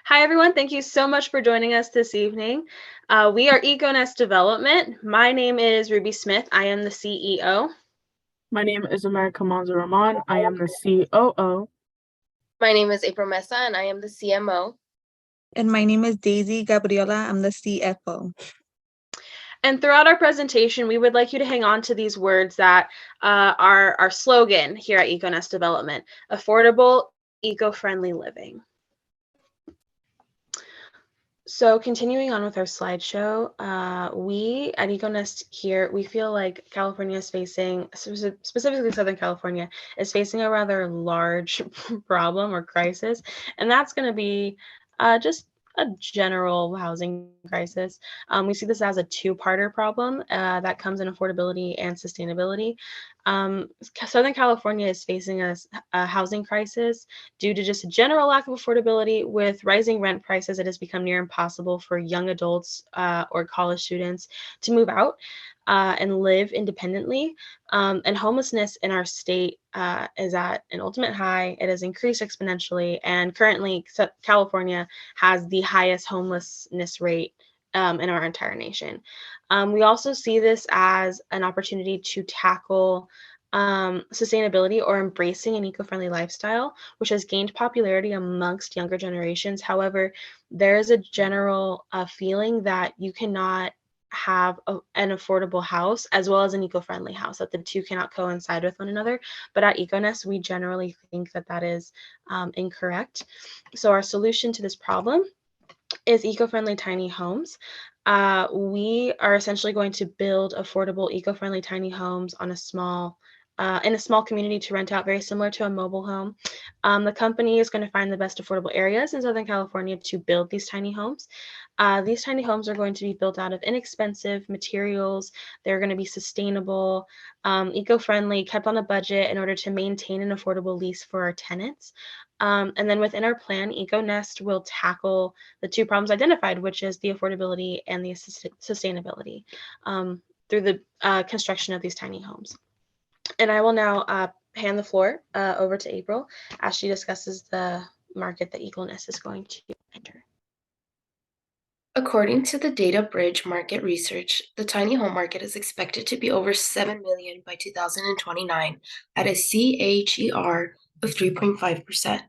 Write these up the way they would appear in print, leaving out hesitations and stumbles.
Hi, everyone. Thank you so much for joining us this evening. We are EcoNest Development. My name is Ruby Smith. I am the CEO. My name is America Manzo Rahman. I am the COO. My name is April Mesa, and I am the CMO. And my name is Daisy Gabriela. I'm the CFO. And throughout our presentation, we would like you to hang on to these words that are our slogan here at EcoNest Development: affordable, eco-friendly living. So continuing on with our slideshow, we at EcoNest here, we feel like California is facing, specifically Southern California, is facing a rather large problem or crisis, and that's going to be just a general housing crisis. We see this as a two-parter problem that comes in affordability and sustainability. Southern California is facing a housing crisis due to just a general lack of affordability. With rising rent prices, it has become near impossible for young adults or college students to move out and live independently. And homelessness in our state is at an ultimate high. It has increased exponentially, and currently California has the highest homelessness rate in our entire nation. We also see this as an opportunity to tackle sustainability or embracing an eco-friendly lifestyle, which has gained popularity amongst younger generations. However, there is a general feeling that you cannot have an affordable house as well as an eco-friendly house, that the two cannot coincide with one another. But at EcoNest, we generally think that that is incorrect. So our solution to this problem is eco-friendly tiny homes. We are essentially going to build affordable eco-friendly tiny homes on in a small community to rent out, very similar to a mobile home. The company is going to find the best affordable areas in Southern California to build these tiny homes. These tiny homes are going to be built out of inexpensive materials. They're going to be sustainable, eco-friendly, kept on a budget in order to maintain an affordable lease for our tenants. And then within our plan, EcoNest will tackle the two problems identified, which is the affordability and the sustainability through the construction of these tiny homes. And I will now hand the floor over to April as she discusses the market that EcoNest is going to enter. According to the Data Bridge market research, the tiny home market is expected to be over 7 million by 2029 at a CAGR of 3.5%.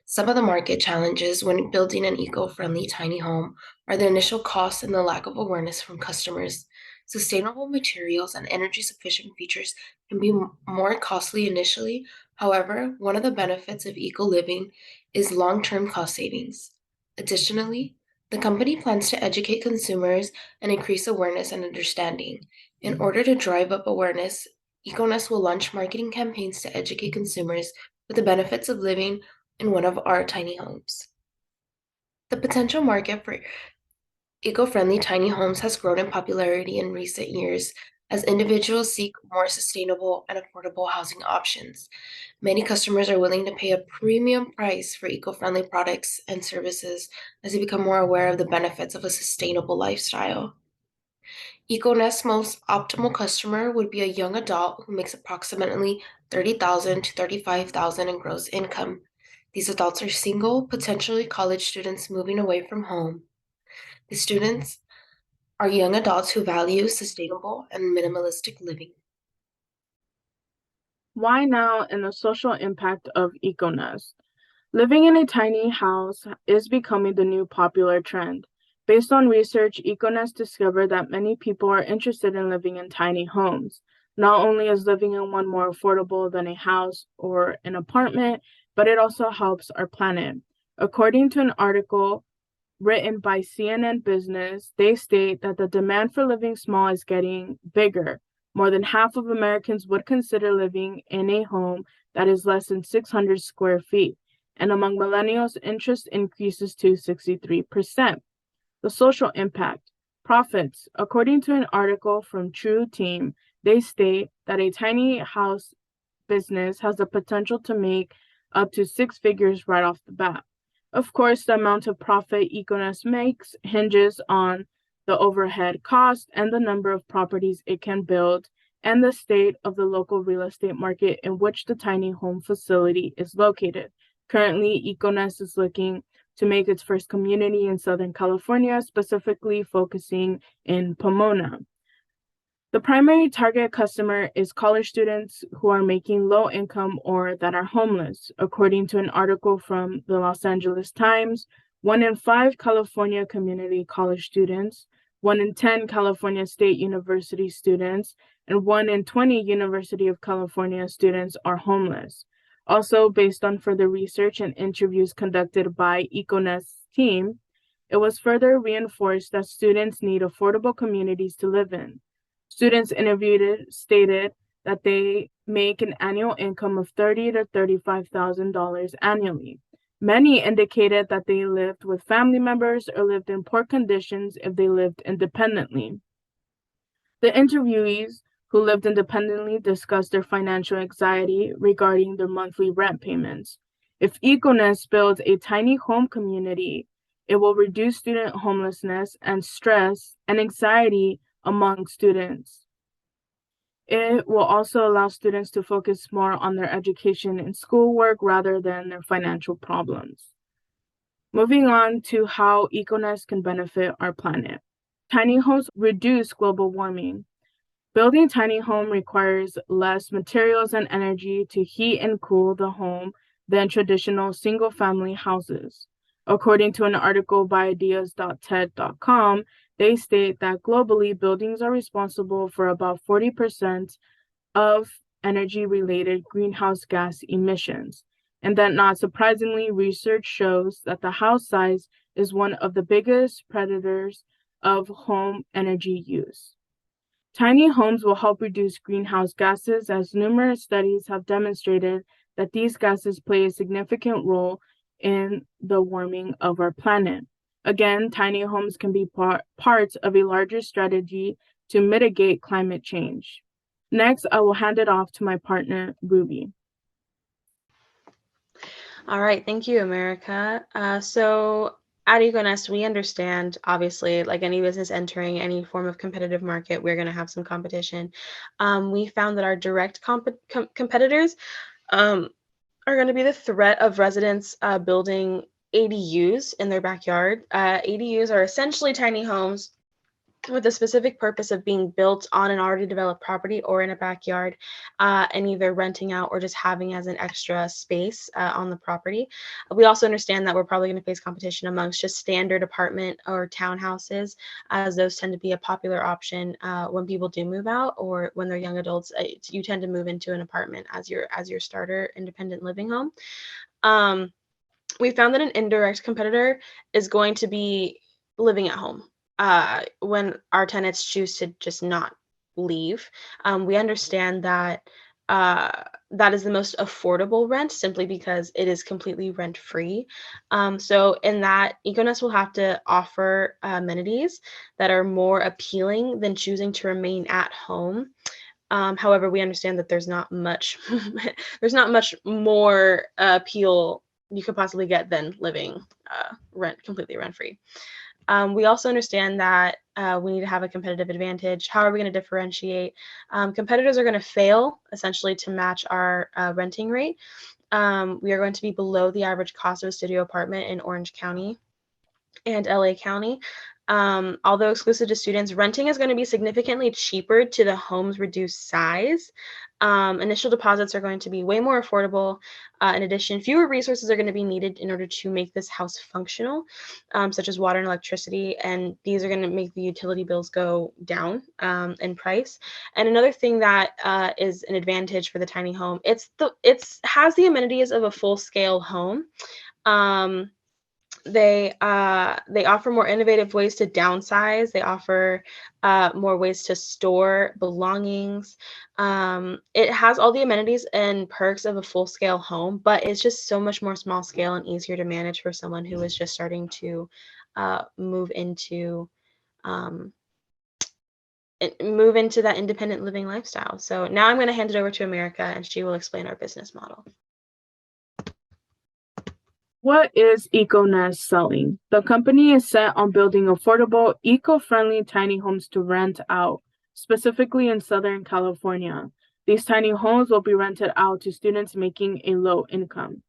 Some of the market challenges when building an eco-friendly tiny home are the initial costs and the lack of awareness from customers. Sustainable materials and energy-sufficient features can be more costly initially. However, one of the benefits of eco-living is long-term cost savings. Additionally, the company plans to educate consumers and increase awareness and understanding. In order to drive up awareness, EcoNest will launch marketing campaigns to educate consumers with the benefits of living in one of our tiny homes. The potential market for eco-friendly tiny homes has grown in popularity in recent years as individuals seek more sustainable and affordable housing options. Many customers are willing to pay a premium price for eco-friendly products and services as they become more aware of the benefits of a sustainable lifestyle. EcoNest's most optimal customer would be a young adult who makes approximately $30,000 to $35,000 in gross income. These adults are single, potentially college students moving away from home. The students are young adults who value sustainable and minimalistic living. Why now and the social impact of EcoNest? Living in a tiny house is becoming the new popular trend. Based on research, EcoNest discovered that many people are interested in living in tiny homes. Not only is living in one more affordable than a house or an apartment, but it also helps our planet. According to an article written by CNN Business, they state that the demand for living small is getting bigger. More than half of Americans would consider living in a home that is less than 600 square feet. And among millennials, interest increases to 63%. The social impact. Profits. According to an article from True Team, they state that a tiny house business has the potential to make up to six figures right off the bat. Of course, the amount of profit EcoNest makes hinges on the overhead cost and the number of properties it can build and the state of the local real estate market in which the tiny home facility is located. Currently, EcoNest is looking to make its first community in Southern California, specifically focusing in Pomona. The primary target customer is college students who are making low income or that are homeless. According to an article from the Los Angeles Times, 1 in 5 California community college students, 1 in 10 California State University students, and 1 in 20 University of California students are homeless. Also, based on further research and interviews conducted by EcoNest's team, it was further reinforced that students need affordable communities to live in. Students interviewed stated that they make an annual income of $30,000 to $35,000 annually. Many indicated that they lived with family members or lived in poor conditions if they lived independently. The interviewees who lived independently discussed their financial anxiety regarding their monthly rent payments. If EcoNest builds a tiny home community, it will reduce student homelessness and stress and anxiety among students. It will also allow students to focus more on their education and schoolwork rather than their financial problems. Moving on to how EcoNest can benefit our planet. Tiny homes reduce global warming. Building tiny home requires less materials and energy to heat and cool the home than traditional single-family houses. According to an article by ideas.ted.com, they state that globally, buildings are responsible for about 40% of energy-related greenhouse gas emissions, and that not surprisingly, research shows that the house size is one of the biggest predators of home energy use. Tiny homes will help reduce greenhouse gases, as numerous studies have demonstrated that these gases play a significant role in the warming of our planet. Again, tiny homes can be part of a larger strategy to mitigate climate change. Next, I will hand it off to my partner, Ruby. All right, thank you, America. So at EcoNest, we understand, obviously, like any business entering any form of competitive market, we're going to have some competition. We found that our direct competitors are going to be the threat of residents building ADUs in their backyard. ADUs are essentially tiny homes with the specific purpose of being built on an already developed property or in a backyard, and either renting out or just having as an extra space on the property. We also understand that we're probably going to face competition amongst just standard apartment or townhouses, as those tend to be a popular option when people do move out or when they're young adults. You tend to move into an apartment as your starter independent living home. We found that an indirect competitor is going to be living at home when our tenants choose to just not leave. We understand that that is the most affordable rent simply because it is completely rent free. So in that, EcoNest will have to offer amenities that are more appealing than choosing to remain at home. However, we understand that there's not much more appeal you could possibly get than living completely rent free. We also understand that we need to have a competitive advantage. How are we going to differentiate? Competitors are going to fail essentially to match our renting rate. We are going to be below the average cost of a studio apartment in Orange County and LA County. Although exclusive to students, renting is going to be significantly cheaper to the home's reduced size. Initial deposits are going to be way more affordable. In addition, fewer resources are going to be needed in order to make this house functional, such as water and electricity, and these are going to make the utility bills go down in price. And another thing that is an advantage for the tiny home, it has the amenities of a full-scale home. They offer more innovative ways to downsize. They offer more ways to store belongings. It has all the amenities and perks of a full-scale home, but it's just so much more small scale and easier to manage for someone who is just starting to move into that independent living lifestyle. So now I'm going to hand it over to America, and she will explain our business model. What is EcoNest selling? The company is set on building affordable, eco-friendly tiny homes to rent out, specifically in Southern California. These tiny homes will be rented out to students making a low income.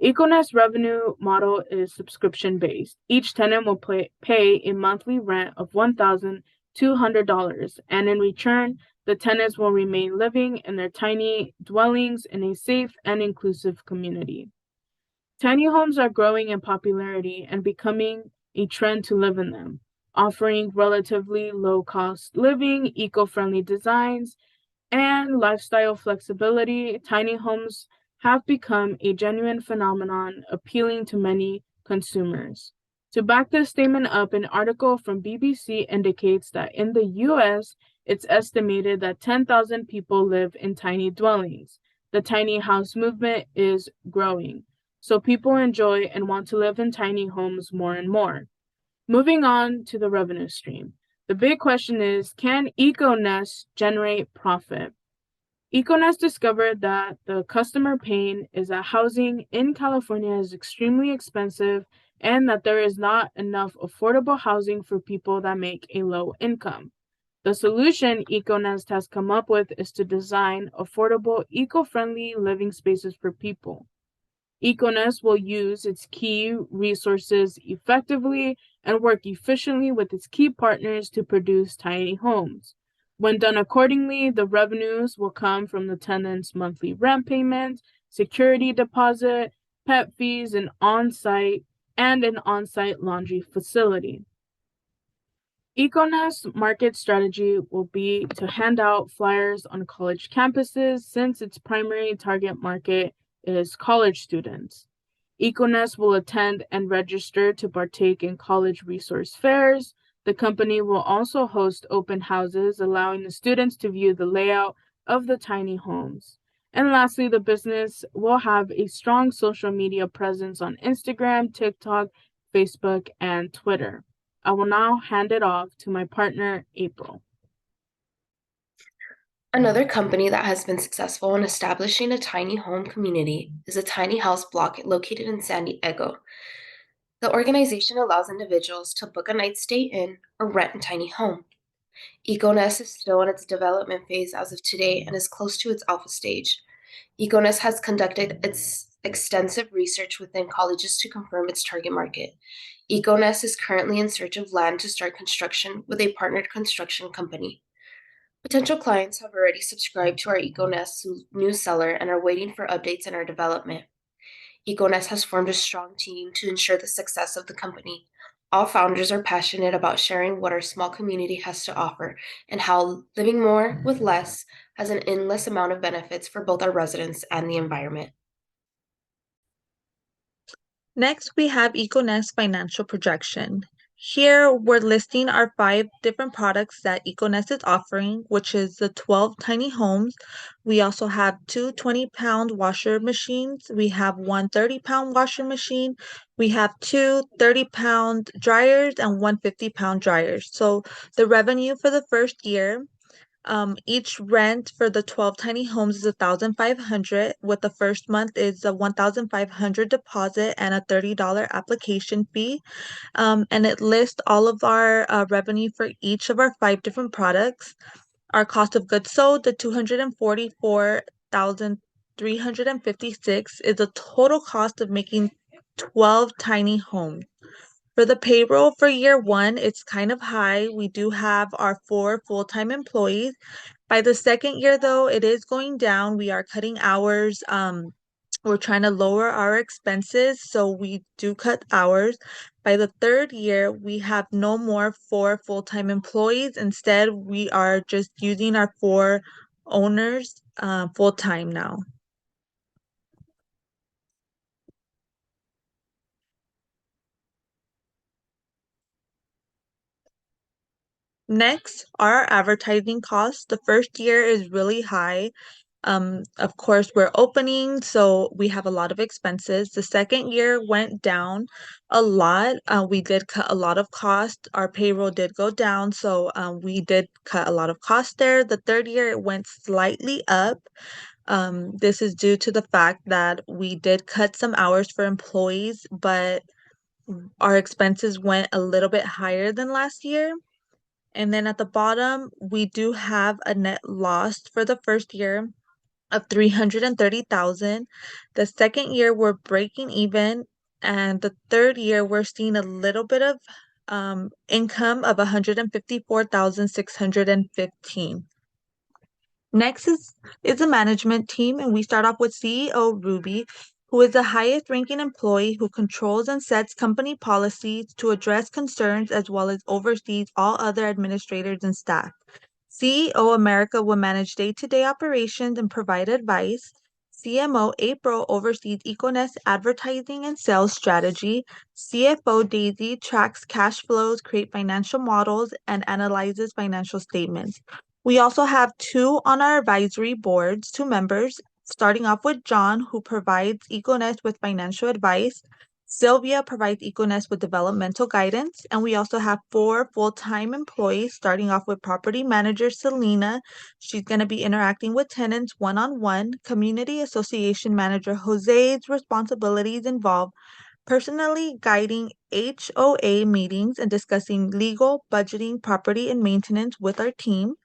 EcoNest revenue model is subscription-based. Each tenant will pay a monthly rent of $1,200, and in return, the tenants will remain living in their tiny dwellings in a safe and inclusive community. Tiny homes are growing in popularity and becoming a trend to live in them, offering relatively low-cost living, eco-friendly designs, and lifestyle flexibility. Tiny homes have become a genuine phenomenon appealing to many consumers. To back this statement up, an article from BBC indicates that in the US, it's estimated that 10,000 people live in tiny dwellings. The tiny house movement is growing, so people enjoy and want to live in tiny homes more and more. Moving on to the revenue stream. The big question is, can EcoNest generate profit? EcoNest discovered that the customer pain is that housing in California is extremely expensive and that there is not enough affordable housing for people that make a low income. The solution EcoNest has come up with is to design affordable, eco-friendly living spaces for people. EcoNest will use its key resources effectively and work efficiently with its key partners to produce tiny homes. When done accordingly, the revenues will come from the tenant's monthly rent payment, security deposit, pet fees, and an on-site laundry facility. EcoNest's market strategy will be to hand out flyers on college campuses since its primary target market is college students. EcoNest will attend and register to partake in college resource fairs. The company will also host open houses, allowing the students to view the layout of the tiny homes. And lastly, the business will have a strong social media presence on Instagram, TikTok, Facebook, and Twitter. I will now hand it off to my partner, April. Another company that has been successful in establishing a tiny home community is a tiny house block located in San Diego. The organization allows individuals to book a night stay in or rent a tiny home. EcoNest is still in its development phase as of today and is close to its alpha stage. EcoNest has conducted its extensive research within colleges to confirm its target market. EcoNest is currently in search of land to start construction with a partnered construction company. Potential clients have already subscribed to our EcoNest newsletter and are waiting for updates in our development. EcoNest has formed a strong team to ensure the success of the company. All founders are passionate about sharing what our small community has to offer and how living more with less has an endless amount of benefits for both our residents and the environment. Next, we have EcoNest financial projection. Here, we're listing our 5 different products that EcoNest is offering, which is the 12 tiny homes. We also have 2 20-pound washer machines. We have 1 30-pound washer machine. We have 2 30-pound dryers and 1 50-pound dryers. So the revenue for the first year, each rent for the 12 tiny homes is $1,500, with the first month is a $1,500 deposit and a $30 application fee. And it lists all of our revenue for each of our 5 different products. Our cost of goods sold, the $244,356 is the total cost of making 12 tiny homes. For the payroll for year 1, it's kind of high. We do have our 4 full-time employees. By the second year, though, it is going down. We are cutting hours. We're trying to lower our expenses, so we do cut hours. By the third year, we have no more 4 full-time employees. Instead, we are just using our 4 owners full-time now. Next, our advertising costs. The first year is really high. Of course, we're opening, so we have a lot of expenses. The second year went down a lot. We did cut a lot of cost. Our payroll did go down, so we did cut a lot of cost there. The third year, it went slightly up. This is due to the fact that we did cut some hours for employees, but our expenses went a little bit higher than last year. And then at the bottom, we do have a net loss for the first year. of $330,000. The second year we're breaking even, and the third year we're seeing a little bit of income of $154,615. Next is the management team, and we start off with CEO Ruby, who is the highest ranking employee who controls and sets company policies to address concerns as well as oversees all other administrators and staff. CEO America will manage day-to-day operations and provide advice. CMO April oversees EcoNest advertising and sales strategy. CFO Daisy tracks cash flows, creates financial models, and analyzes financial statements. We also have two on our advisory boards, two members, starting off with John, who provides EcoNest with financial advice. Sylvia provides EcoNest with developmental guidance, and we also have 4 full-time employees, starting off with property manager Selena. She's going to be interacting with tenants one-on-one. Community association manager Jose's responsibilities involve personally guiding HOA meetings and discussing legal, budgeting, property, and maintenance with our team.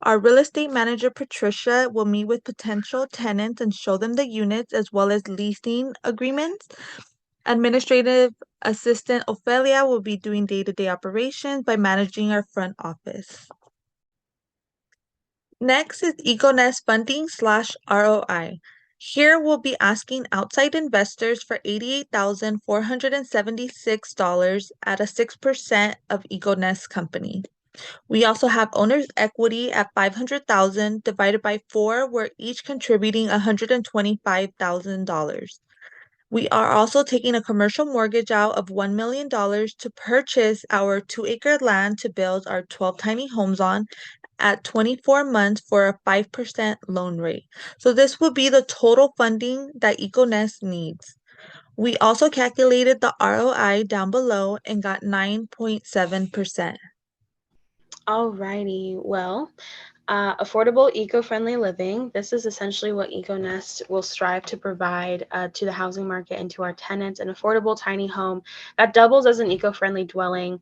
Our real estate manager, Patricia, will meet with potential tenants and show them the units as well as leasing agreements. Administrative assistant Ophelia will be doing day-to-day operations by managing our front office. Next is EcoNest funding/ROI. Here we'll be asking outside investors for $88,476 at a 6% of EcoNest company. We also have owner's equity at $500,000 divided by 4, where each contributing $125,000. We are also taking a commercial mortgage out of $1 million to purchase our 2-acre land to build our 12 tiny homes on at 24 months for a 5% loan rate. So this will be the total funding that EcoNest needs. We also calculated the ROI down below and got 9.7%. Alrighty, well, affordable, eco-friendly living. This is essentially what EcoNest will strive to provide to the housing market and to our tenants, an affordable tiny home that doubles as an eco-friendly dwelling.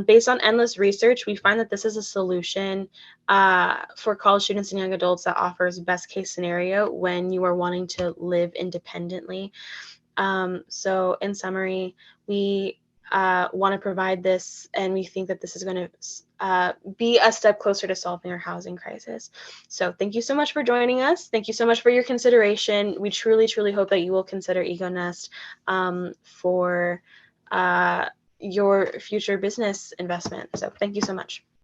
Based on endless research, we find that this is a solution for college students and young adults that offers best case scenario when you are wanting to live independently. So in summary, we want to provide this, and we think that this is going to be a step closer to solving our housing crisis. So thank you so much for joining us. Thank you so much for your consideration. We truly, truly hope that you will consider EcoNest for your future business investment. So thank you so much.